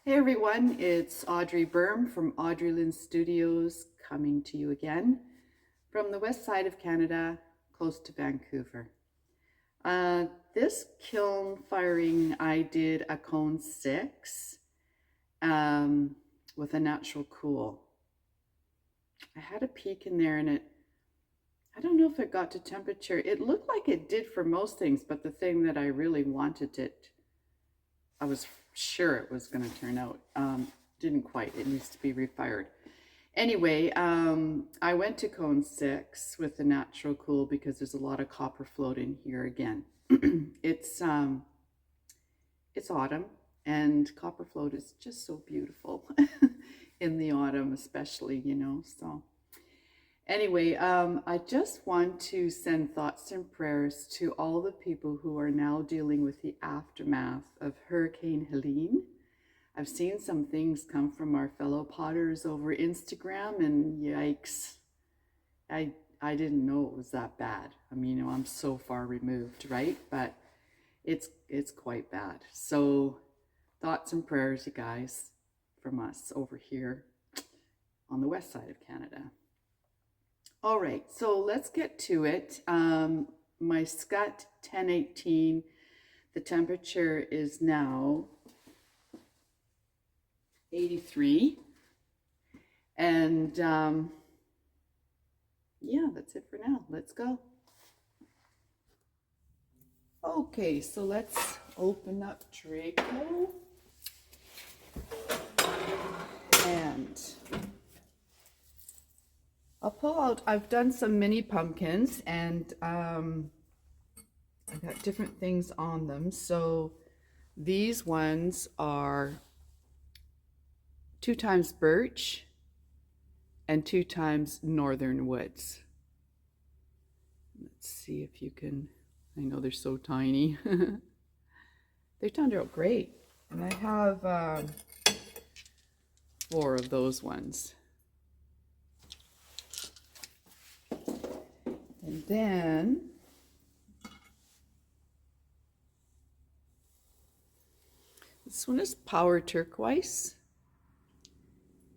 Hey everyone, it's Audrey from Audrey Lynn Studios coming to you again from the west side of Canada, close to Vancouver. This kiln firing, I did a cone 6 with a natural cool. I had a peek in there and I don't know if it got to temperature. It looked like it did for most things, but the thing that I really wanted it, I was sure it was going to turn out. Didn't quite. It needs to be refired. Anyway, I went to cone 6 with the natural cool because there's a lot of copper float in here again. It's autumn and copper float is just so beautiful in the autumn, especially, so. Anyway, I just want to send thoughts and prayers to all the people who are now dealing with the aftermath of Hurricane Helene. I've seen some things come from our fellow potters over Instagram, and yikes, I didn't know it was that bad. I mean, I'm so far removed, right? But it's quite bad. So thoughts and prayers, you guys, from us over here on the west side of Canada. All right, so let's get to it. My Scott 1018, the temperature is now 83. And yeah, that's it for now. Let's go. Okay, so let's open up Draco. And I'll pull out, I've done some mini pumpkins and I've got different things on them. So these ones are 2 times birch and 2 times northern woods. Let's see if you can, I know they're so tiny. They turned out great. And I have 4 of those ones. And then this one is Power Turquoise.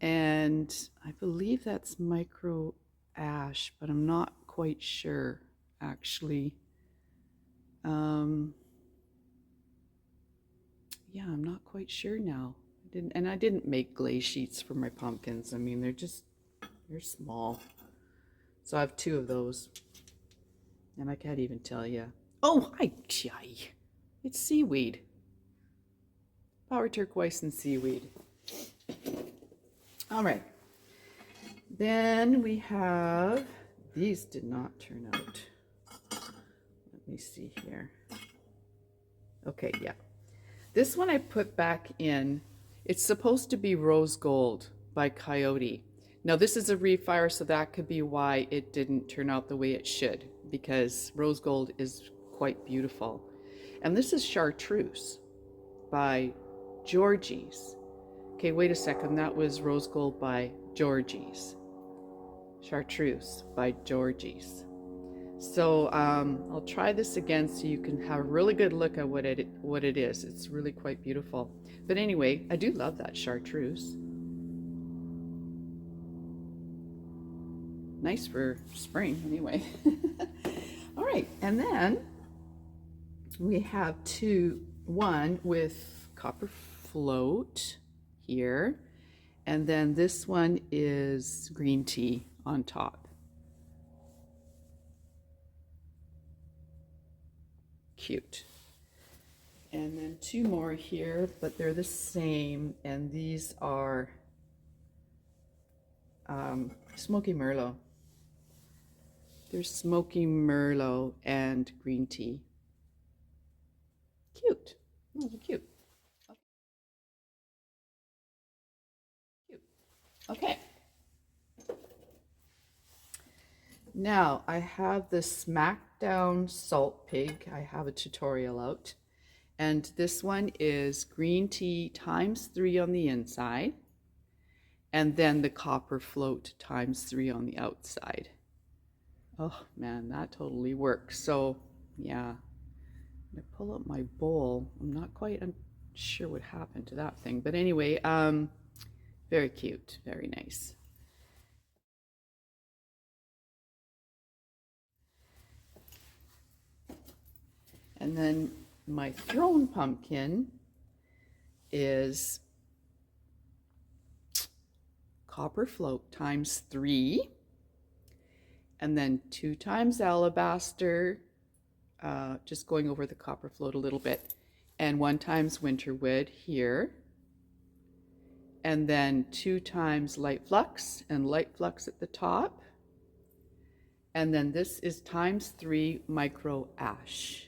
And I believe that's micro ash, but I'm not quite sure actually. Yeah, I'm not quite sure now. I didn't make glaze sheets for my pumpkins. I mean, they're small. So I have 2 of those. And I can't even tell you. Oh, it's seaweed. Power Turquoise and seaweed. All right. Then we have, these did not turn out. Let me see here. Okay, yeah. This one I put back in. It's supposed to be Rose Gold by Coyote. Now this is a refire, so that could be why it didn't turn out the way it should, because Rose Gold is quite beautiful. And this is Chartreuse by Georgie's. Okay, wait a second, that was Rose Gold by Georgie's. Chartreuse by Georgie's. So I'll try this again so you can have a really good look at what it is. It's really quite beautiful. But anyway, I do love that Chartreuse. Nice for spring anyway. All right, and then we have one with copper float here, and then this one is green tea on top. Cute. And then 2 more here, but they're the same, and these are Smoky Merlot. There's Smoky Merlot and green tea. Cute. Those are cute. Cute. Okay. Now I have the Smackdown Salt Pig. I have a tutorial out. And this one is green tea ×3 on the inside. And then the copper float ×3 on the outside. Oh man, that totally works. So yeah, I'm gonna pull up my bowl. I'm not quite sure what happened to that thing, but anyway, very cute, very nice. And then my throne pumpkin is copper float times 3, and then 2 times alabaster, just going over the copper float a little bit, and 1 times winter wood here, and then 2 times light flux and light flux at the top, and then this is times 3 micro ash.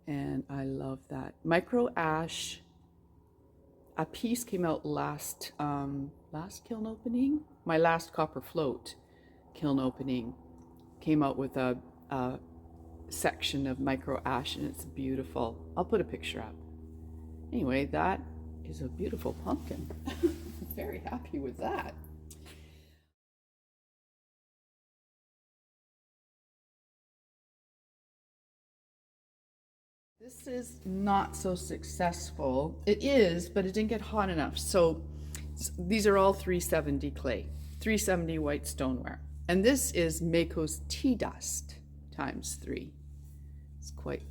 And I love that. Micro ash, a piece came out last kiln opening. My last copper float kiln opening came out with a section of micro ash, and it's beautiful. I'll put a picture up. Anyway, that is a beautiful pumpkin. Very happy with that. This is not so successful. It is, but it didn't get hot enough. So these are all 370 clay, 370 white stoneware. And this is Mako's tea dust times 3. It's quite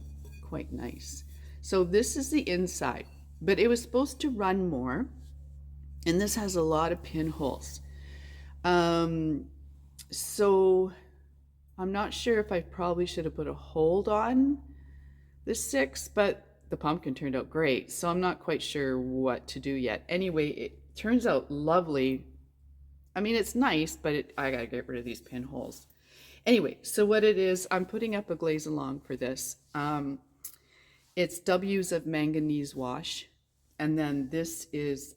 nice. So this is the inside, but it was supposed to run more. And this has a lot of pinholes. So I'm not sure if I probably should have put a hold on the 6, but the pumpkin turned out great, so I'm not quite sure what to do yet. Anyway, it turns out lovely. I mean, it's nice, but I gotta get rid of these pinholes. Anyway, so what it is, I'm putting up a glaze along for this. It's W's of manganese wash, and then this is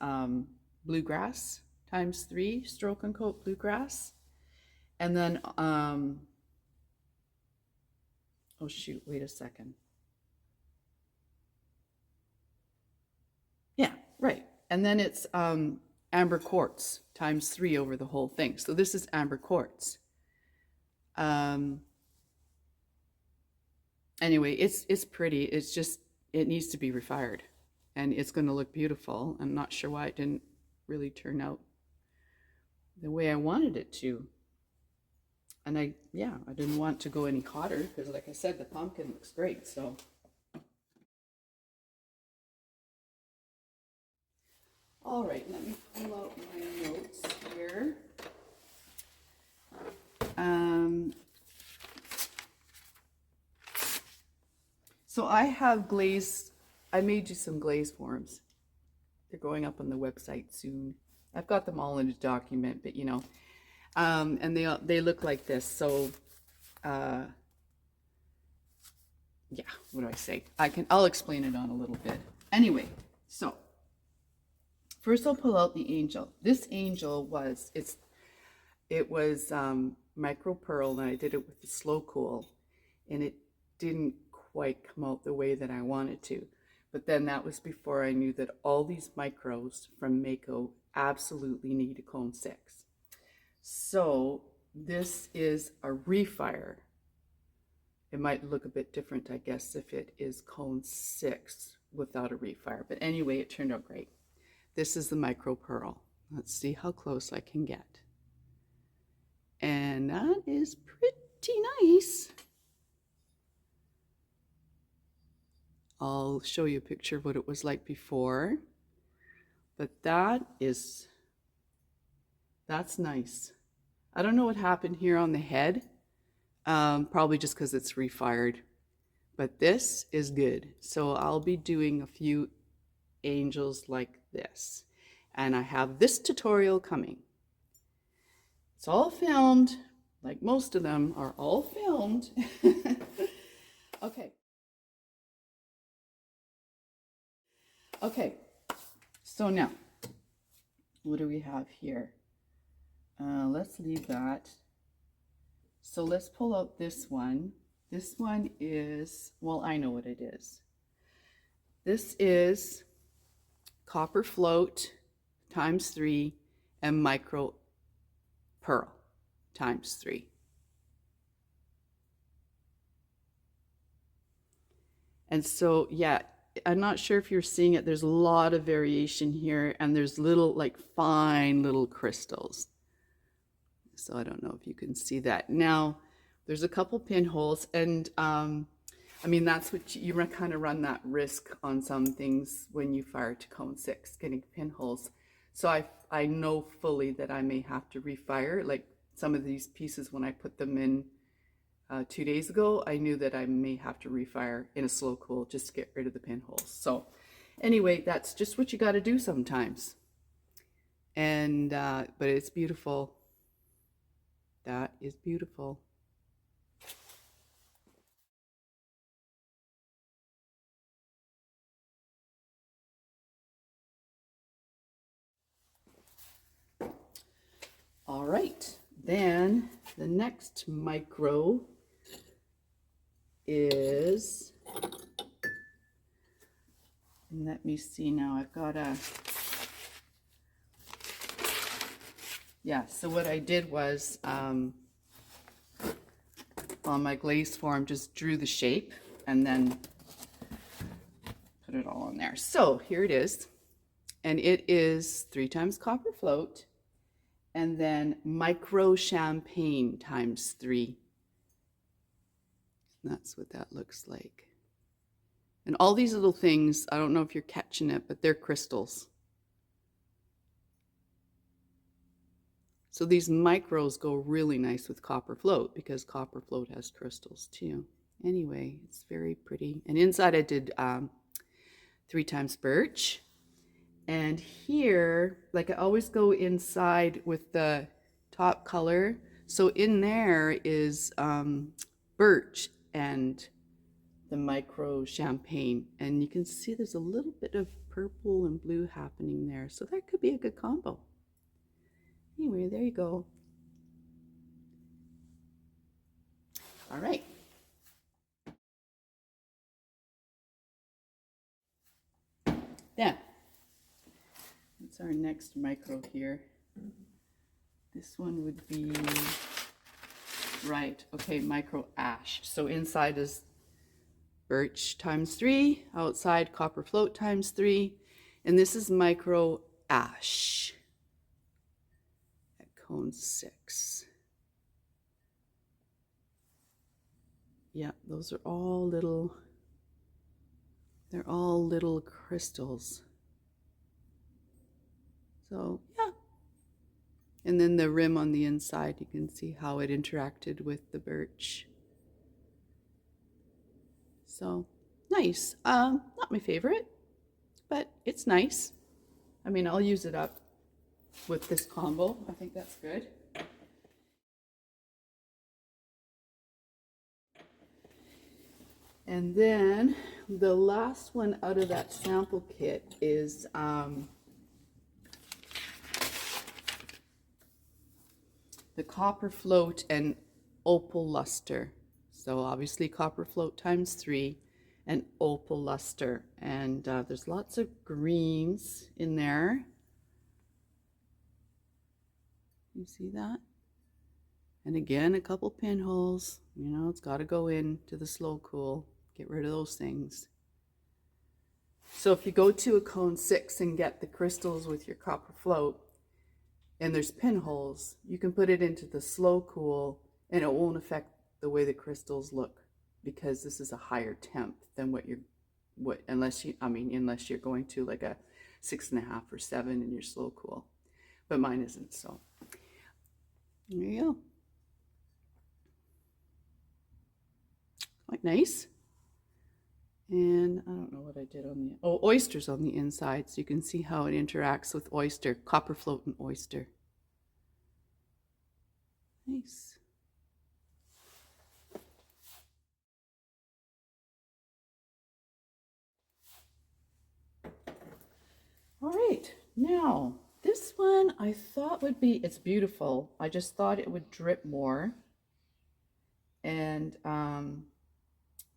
bluegrass times 3 stroke and coat bluegrass, and then oh shoot, wait a second. Yeah, right. And then it's amber quartz times 3 over the whole thing. So this is amber quartz. Anyway, it's pretty. It's just, it needs to be refired, and it's going to look beautiful. I'm not sure why it didn't really turn out the way I wanted it to. And I didn't want to go any hotter because, like I said, the pumpkin looks great. So all right, let me pull out my notes here. So I have glaze. I made you some glaze forms. They're going up on the website soon. I've got them all in a document, but you know, and they look like this. So, yeah, what do I say? I'll explain it on a little bit. Anyway, so first I'll pull out the angel. This angel was, it was micro pearl, and I did it with the slow cool, and it didn't quite come out the way that I wanted to. But then that was before I knew that all these micros from Mako absolutely need a cone 6. So this is a refire. It might look a bit different, I guess, if it is cone 6 without a refire. But anyway, it turned out great. This is the micro pearl. Let's see how close I can get. And that is pretty nice. I'll show you a picture of what it was like before. But that's nice. I don't know what happened here on the head. Probably just because it's refired. But this is good. So I'll be doing a few angels like this. And I have this tutorial coming. It's all filmed, like most of them are all filmed. Okay. Okay, so now, what do we have here? Let's leave that. So let's pull out this one. This one is, well, I know what it is. This is copper float times 3 and micro pearl times 3. And so, yeah, I'm not sure if you're seeing it. There's a lot of variation here, and there's little, like, fine little crystals. So I don't know if you can see that. Now, there's a couple pinholes, and I mean, that's what you kind of run that risk on some things when you fire to cone 6, getting pinholes. So I know fully that I may have to refire. Like some of these pieces, when I put them in 2 days ago, I knew that I may have to refire in a slow cool just to get rid of the pinholes. So anyway, that's just what you got to do sometimes. And but it's beautiful. That is beautiful. All right, then the next micro is, and let me see now, I've got a, yeah, so what I did was on my glaze form, just drew the shape and then put it all on there. So here it is, and it is 3 times copper float, and then micro champagne times 3. That's what that looks like. And all these little things, I don't know if you're catching it, but they're crystals. So these micros go really nice with copper float because copper float has crystals too. Anyway, it's very pretty. And inside I did 3 times birch. And here, like I always go inside with the top color. So in there is birch and the micro champagne. And you can see there's a little bit of purple and blue happening there. So that could be a good combo. Anyway, there you go. All right. Then, what's our next micro here? This one would be, right, okay, micro ash. So inside is birch times 3, outside copper float times 3, and this is micro ash at cone 6. Yeah, those are all little, they're all little crystals. So yeah, and then the rim on the inside, you can see how it interacted with the birch. So nice. Not my favorite, but it's nice. I mean, I'll use it up with this combo. I think that's good. And then the last one out of that sample kit is the copper float and opal luster. So obviously copper float times 3 and opal luster. And there's lots of greens in there. You see that? And again, a couple pinholes. You know, it's got to go into the slow cool. Get rid of those things. So if you go to a cone 6 and get the crystals with your copper float, and there's pinholes, you can put it into the slow cool and it won't affect the way the crystals look because this is a higher temp than unless you're going to like a 6.5 or 7 in your slow cool, but mine isn't. So there you go. Quite nice. And I don't know what I did on the, oysters on the inside, so you can see how it interacts with oyster, copper float and oyster. Nice. All right, now this one I thought would be, it's beautiful. I just thought it would drip more. And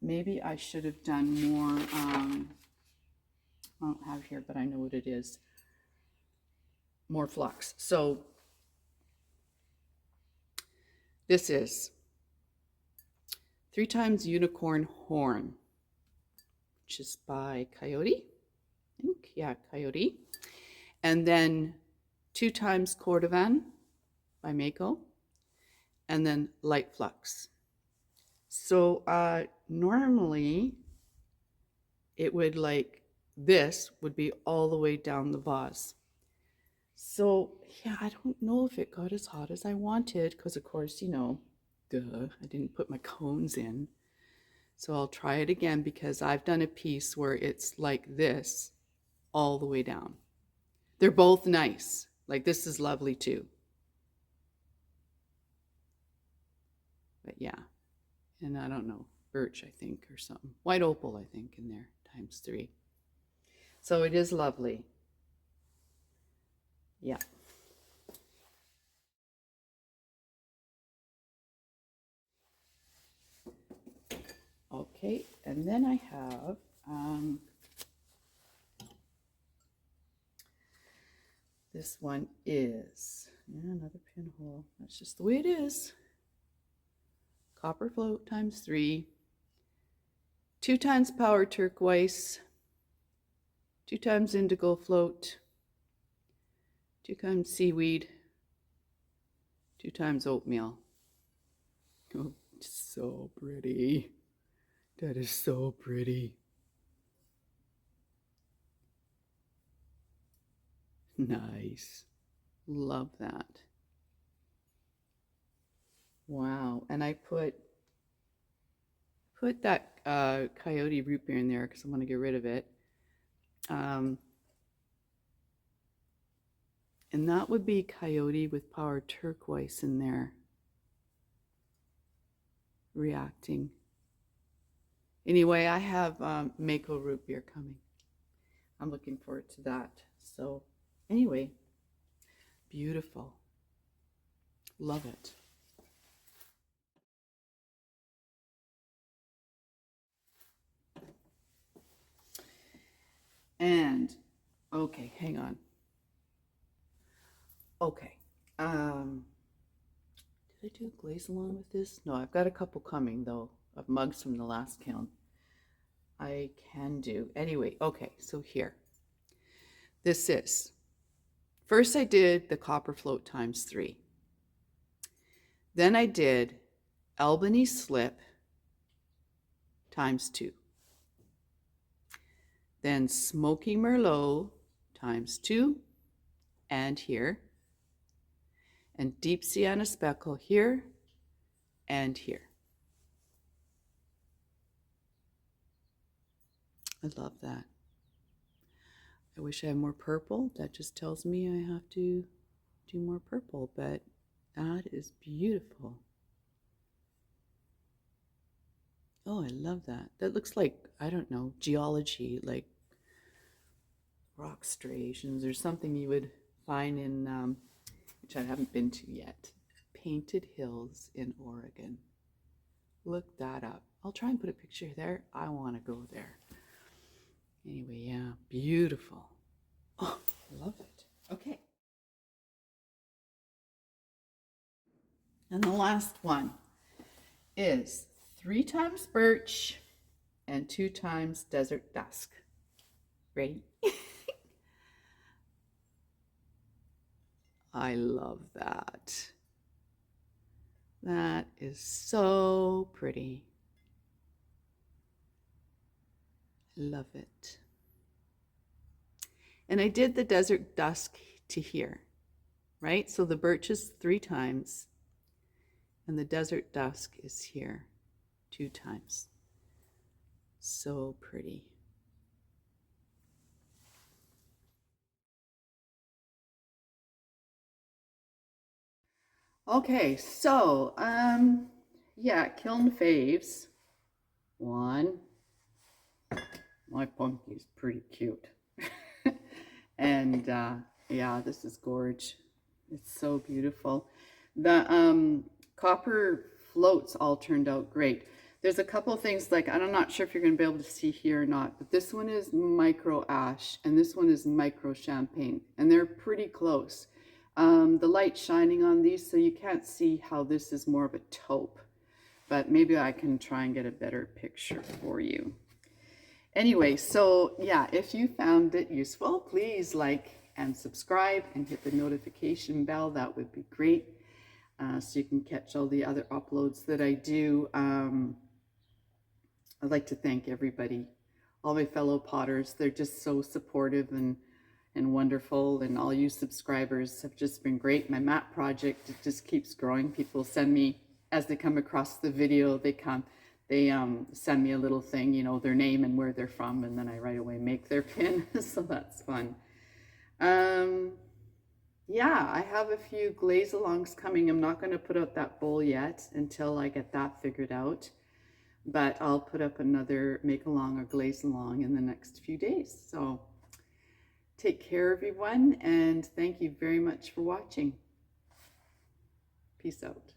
maybe I should have done more, I don't have here, but I know what it is. More flux. So this is 3 times unicorn horn. which is by Coyote. I think, yeah, Coyote. And then 2 times Cordovan by Mako. And then Light Flux. So normally it would like, this would be all the way down the vase. So yeah, I don't know if it got as hot as I wanted, because of course, you know, duh, I didn't put my cones in. So I'll try it again, because I've done a piece where it's like this all the way down. They're both nice. Like this is lovely too. But yeah, and I don't know, birch I think, or something. White opal I think in there, ×3. So it is lovely. Yeah. Okay, and then I have this one is another pinhole. That's just the way it is. Copper float ×3, 2 times power turquoise, 2 times indigo float, 2 times seaweed, 2 times oatmeal. Oh, so pretty. That is so pretty. Nice. Love that. Wow. And I put that Coyote root beer in there because I want to get rid of it. And that would be Coyote with power turquoise in there reacting. Anyway, I have Mako root beer coming. I'm looking forward to that. So anyway, beautiful. Love it. And okay, hang on. Okay. Did I do a glaze along with this? No, I've got a couple coming though of mugs from the last kiln. I can do. Anyway, okay, so here. This is, first I did the copper float ×3. Then I did Albany slip ×2. Then smoky Merlot ×2 and here. And deep sienna speckle here and here. I love that. I wish I had more purple. That just tells me I have to do more purple, but that is beautiful. Oh, I love that. That looks like, I don't know, geology, like rock striations or something you would find in, which I haven't been to yet, Painted Hills in Oregon. Look that up. I'll try and put a picture there. I want to go there. Anyway, yeah, beautiful. Oh, I love it. Okay. And the last one is 3 times birch and 2 times desert dusk. Ready? I love that. That is so pretty. I love it. And I did the desert dusk to here, right? So the birch is 3 times and the desert dusk is here 2 times. So pretty. Okay, so yeah, kiln faves. One, my pumpkin's pretty cute. And yeah, this is gorge. It's so beautiful. The copper floats all turned out great. There's a couple of things, like I'm not sure if you're going to be able to see here or not, but this one is micro ash and this one is micro champagne, and they're pretty close. The light shining on these, so you can't see how this is more of a taupe, but maybe I can try and get a better picture for you. Anyway, so yeah, if you found it useful, please like and subscribe and hit the notification bell. That would be great. So you can catch all the other uploads that I do. I'd like to thank everybody, all my fellow potters. They're just so supportive and wonderful, and all you subscribers have just been great. My mat project, it just keeps growing. People send me, as they come across the video, they send me a little thing, you know, their name and where they're from, and then I right away make their pin. So that's fun. Yeah, I have a few glaze alongs coming. I'm not going to put out that bowl yet until I get that figured out, but I'll put up another make along or glaze along in the next few days. So take care, everyone, and thank you very much for watching. Peace out.